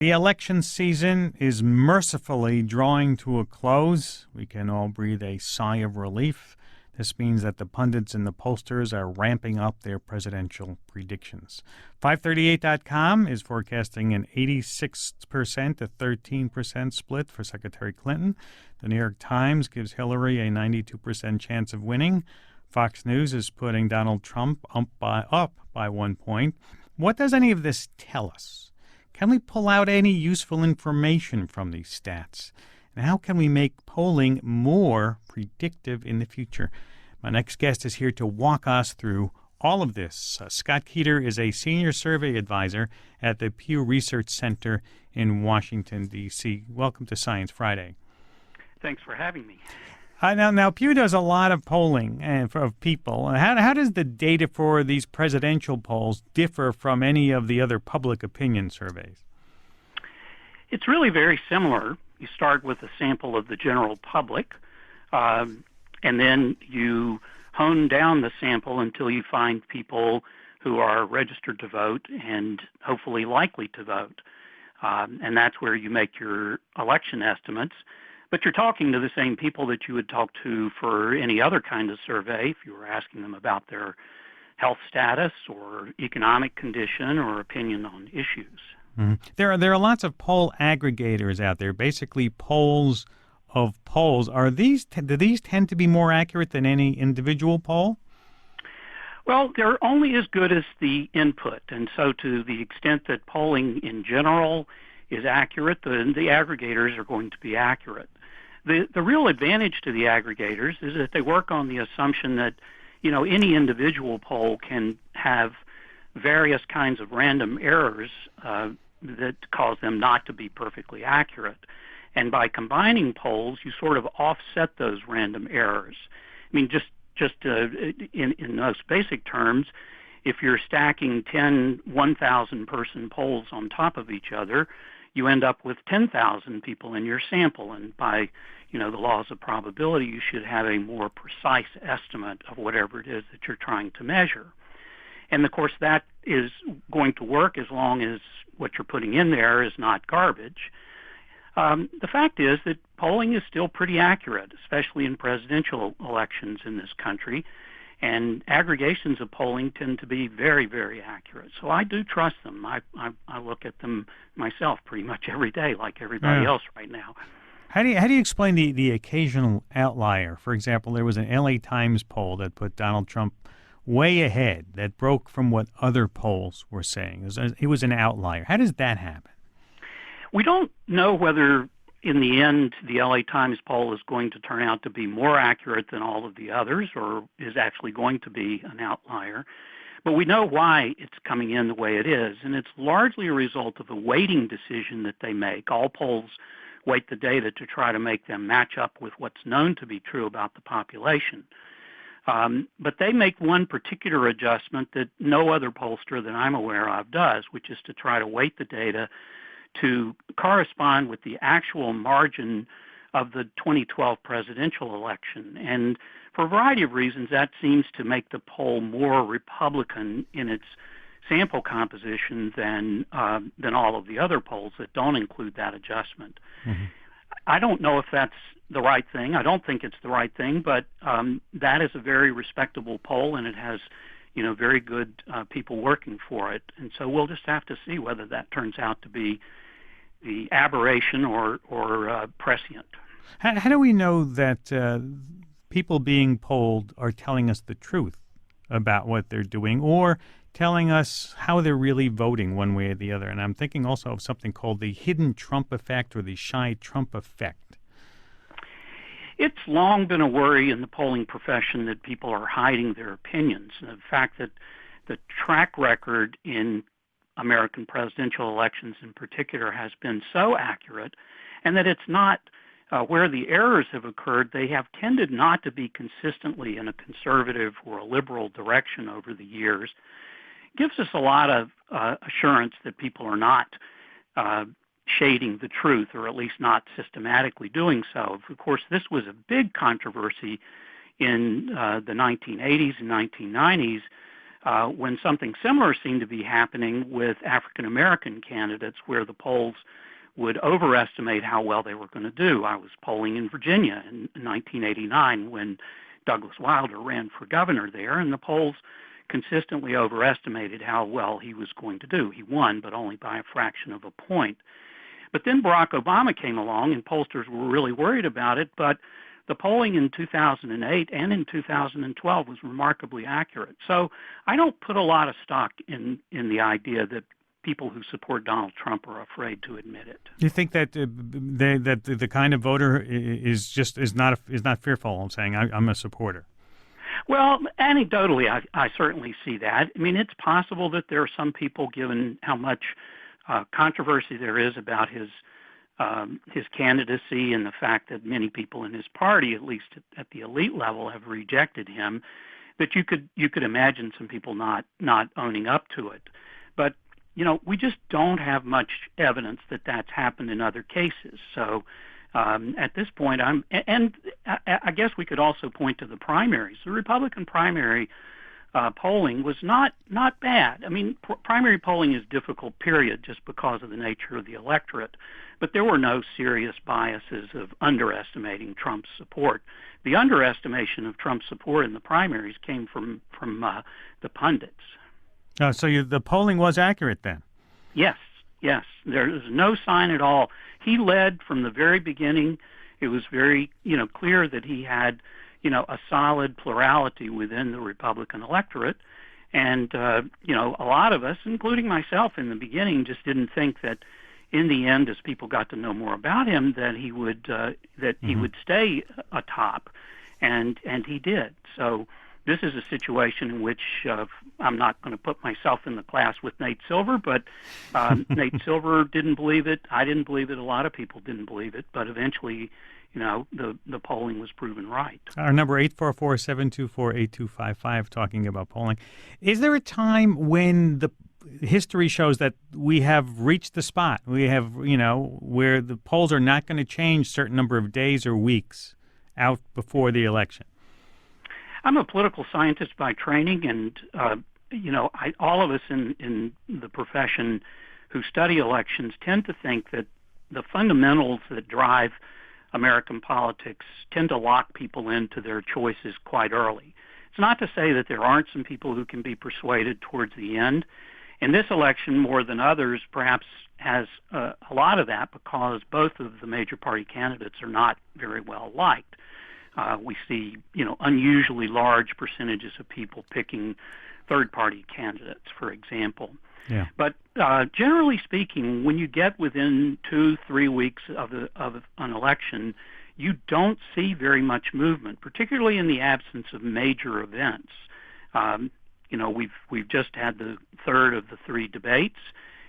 The election season is mercifully drawing to a close. We can all breathe a sigh of relief. This means that the pundits and the pollsters are ramping up their presidential predictions. 538.com is forecasting an 86% to 13% split for Secretary Clinton. The New York Times gives Hillary a 92% chance of winning. Fox News is putting Donald Trump up by 1 point. What does any of this tell us? Can we pull out any useful information from these stats? And how can we make polling more predictive in the future? My next guest is here to walk us through all of this. Scott Keeter is a senior survey advisor at the Pew Research Center in Washington, D.C. Welcome to Science Friday. Thanks for having me. Now, Pew does a lot of polling of people. How does the data for these presidential polls differ from any of the other public opinion surveys? It's really very similar. You start with a sample of the general public, and then you hone down the sample until you find people who are registered to vote and hopefully likely to vote. And that's where you make your election estimates. But you're talking to the same people that you would talk to for any other kind of survey if you were asking them about their health status or economic condition or opinion on issues. Mm-hmm. There are lots of poll aggregators out there, basically polls of polls. Do these tend to be more accurate than any individual poll? Well, they're only as good as the input, and so to the extent that polling in general is accurate, the aggregators are going to be accurate. The real advantage to the aggregators is that they work on the assumption that, any individual poll can have various kinds of random errors that cause them not to be perfectly accurate. And by combining polls, you sort of offset those random errors. I mean, just in most basic terms, if you're stacking 10 1,000-person polls on top of each other, you end up with 10,000 people in your sample. And by, the laws of probability, you should have a more precise estimate of whatever it is that you're trying to measure. And, of course, that is going to work as long as what you're putting in there is not garbage. The fact is that polling is still pretty accurate, especially in presidential elections in this country. And aggregations of polling tend to be very, very accurate. So I do trust them. I look at them myself pretty much every day, like everybody else right now. How do you explain the occasional outlier? For example, there was an LA Times poll that put Donald Trump way ahead, that broke from what other polls were saying. It was an outlier. How does that happen? We don't know whether in the end, the LA Times poll is going to turn out to be more accurate than all of the others or is actually going to be an outlier. But we know why it's coming in the way it is, and it's largely a result of a weighting decision that they make. All polls weight the data to try to make them match up with what's known to be true about the population. But they make one particular adjustment that no other pollster that I'm aware of does, which is to try to weight the data to correspond with the actual margin of the 2012 presidential election. And for a variety of reasons, that seems to make the poll more Republican in its sample composition than all of the other polls that don't include that adjustment. Mm-hmm. I don't know if that's the right thing. I don't think it's the right thing, but that is a very respectable poll, and it has very good people working for it. And so we'll just have to see whether that turns out to be the aberration or prescient. How do we know that people being polled are telling us the truth about what they're doing or telling us how they're really voting one way or the other? And I'm thinking also of something called the hidden Trump effect or the shy Trump effect. It's long been a worry in the polling profession that people are hiding their opinions. And the fact that the track record in American presidential elections in particular has been so accurate, and that it's not where the errors have occurred, they have tended not to be consistently in a conservative or a liberal direction over the years, gives us a lot of assurance that people are not shading the truth, or at least not systematically doing so. Of course, this was a big controversy in the 1980s and 1990s when something similar seemed to be happening with African American candidates, where the polls would overestimate how well they were going to do. I was polling in Virginia in 1989 when Douglas Wilder ran for governor there, and the polls consistently overestimated how well he was going to do. He won, but only by a fraction of a point. But then Barack Obama came along, and pollsters were really worried about it, but the polling in 2008 and in 2012 was remarkably accurate. So I don't put a lot of stock in the idea that people who support Donald Trump are afraid to admit it. Do you think that the kind of voter is not fearful of saying I'm a supporter? Well, anecdotally, I certainly see that. I mean, it's possible that there are some people, given how much controversy there is about his candidacy and the fact that many people in his party, at least at the elite level, have rejected him, that you could imagine some people not owning up to it. But we just don't have much evidence that that's happened in other cases. So at this point, I guess we could also point to the primaries. The Republican primary polling was not bad. I mean, primary polling is difficult, period, just because of the nature of the electorate. But there were no serious biases of underestimating Trump's support. The underestimation of Trump's support in the primaries came from the pundits. So the polling was accurate then? Yes. There is no sign at all. He led from the very beginning. It was very, clear that he had, a solid plurality within the Republican electorate. And, a lot of us, including myself in the beginning, just didn't think that in the end, as people got to know more about him, that he would he would stay atop, and he did. So this is a situation in which I'm not going to put myself in the class with Nate Silver, but Nate Silver didn't believe it. I didn't believe it. A lot of people didn't believe it. But eventually, the polling was proven right. Our number 844-724-8255, talking about polling. Is there a time when the history shows that we have reached the spot? We have, where the polls are not going to change a certain number of days or weeks out before the election? I'm a political scientist by training, and all of us in the profession who study elections tend to think that the fundamentals that drive American politics tend to lock people into their choices quite early. It's not to say that there aren't some people who can be persuaded towards the end. And this election, more than others, perhaps has a lot of that because both of the major party candidates are not very well liked. We see, unusually large percentages of people picking third-party candidates, for example. Yeah. But generally speaking, when you get within 2-3 weeks of an election, you don't see very much movement, particularly in the absence of major events. We've just had the third of the three debates.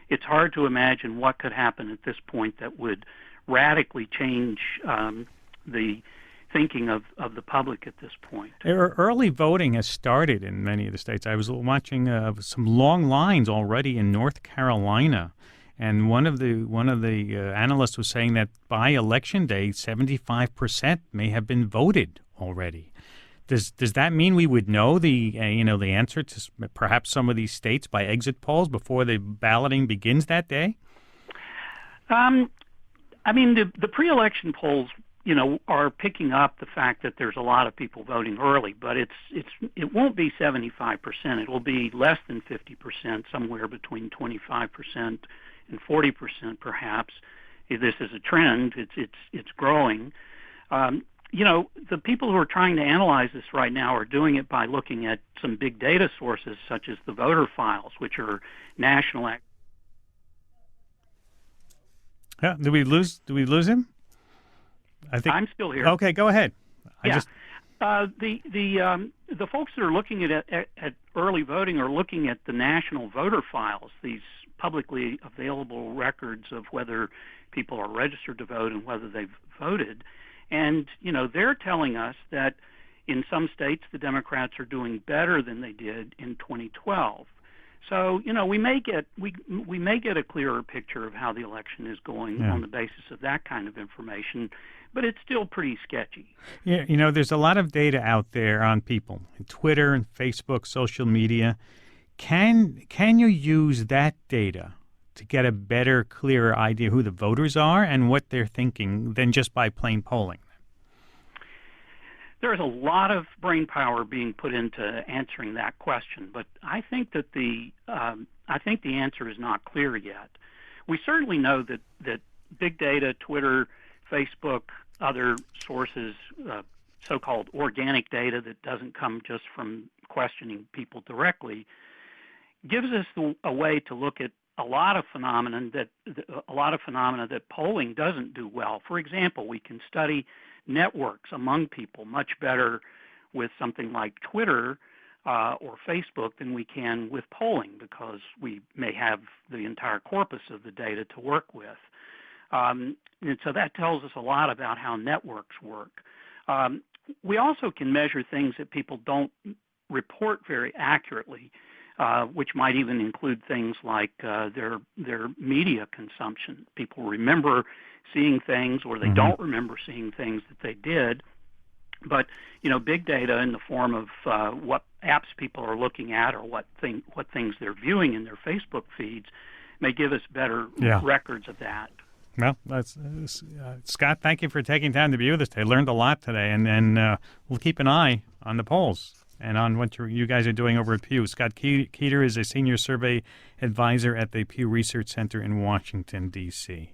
It's hard to imagine what could happen at this point that would radically change the thinking of the public at this point. Early voting has started in many of the states. I was watching some long lines already in North Carolina, and one of the analysts was saying that by election day, 75% may have been voted already. Does that mean we would know the answer to perhaps some of these states by exit polls before the balloting begins that day? The pre-election polls, are picking up the fact that there's a lot of people voting early, but it won't be 75%. It will be less than 50%, somewhere between 25% and 40%, perhaps. This is a trend. It's growing. The people who are trying to analyze this right now are doing it by looking at some big data sources, such as the voter files, which are national. Yeah. Do we lose him? I think I'm still here. Okay, go ahead. The folks that are looking at early voting are looking at the national voter files, these publicly available records of whether people are registered to vote and whether they've voted. And, they're telling us that in some states the Democrats are doing better than they did in 2012. So, we may get a clearer picture of how the election is going on the basis of that kind of information, but it's still pretty sketchy. Yeah, there's a lot of data out there on people, Twitter and Facebook, social media. Can you use that data to get a better, clearer idea who the voters are and what they're thinking than just by plain polling? There's a lot of brain power being put into answering that question, but I think that the answer is not clear yet. We certainly know that big data, Twitter, Facebook, other sources, so-called organic data that doesn't come just from questioning people directly, gives us a way to look at a lot of phenomena that polling doesn't do well. For example, we can study networks among people much better with something like Twitter or Facebook than we can with polling, because we may have the entire corpus of the data to work with. And so that tells us a lot about how networks work. We also can measure things that people don't report very accurately, which might even include things like their media consumption. People remember seeing things, or they don't remember seeing things that they did. But big data in the form of what apps people are looking at, or what things they're viewing in their Facebook feeds, may give us better records of that. Well, Scott, thank you for taking time to be with us today. Learned a lot today, and we'll keep an eye on the polls and on what you guys are doing over at Pew. Scott Keeter is a senior survey advisor at the Pew Research Center in Washington, D.C.